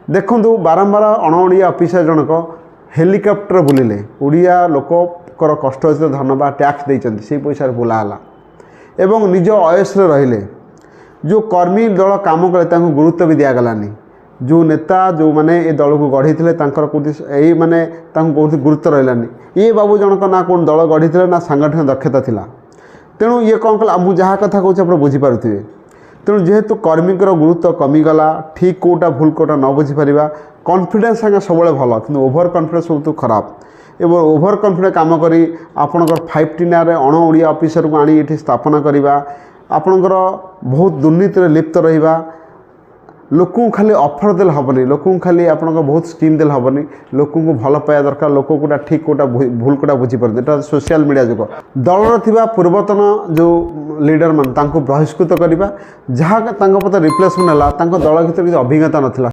देखु बारंबार अणओडिया अफिसर जनक हेलिकप्टर बुलिले ओडिया लोकर कष्ट अर्जित धन बा टैक्स देइचंती से पैसा बुलाला एवं निज अयस्रे रहिले जो कर्मी दल काम कले तांको गुरुत्व भी दिगलानी जो नेता जो माने ए दल को गढ़ी कौटी माने कौटी गुरुत्व रही ये बाबू जनक ना कौन दल गढ़ी ना सांगठनिक दक्षता थिला तेणु ये कौन कला मुझे जहाँ कथा कौच आप बुझीपारे तेणु जेहेतु कर्मी गुरुत्व कमीगला ठीक कौटा भूल कौटा न बुझीपर कॉन्फिडेंस आगे सब भल कि ओभर कॉन्फिडेंस बहुत खराब एवं ओभर कॉन्फिडेंस काम करी आपणकर 5T नारे अणओडिया ऑफिसर को आनी ये स्थापना करवा आपणकर बहुत दुर्नीति लिप्त रहा लोक खाली ऑफर देल हेनी लोक खाली आप बहुत स्कीम देल हेनी लोक को भल पाया दरकार लोक कोटा ठीक कोटा भूल कोटा बुझीपारे यहाँ सोशल मीडिया जुग दलर थिबा पूर्वतन जो लीडर मान बहिष्कृत करवा जहाँ पता रिप्लेसमेंट है दल भर किसी अभिज्ञता नाला।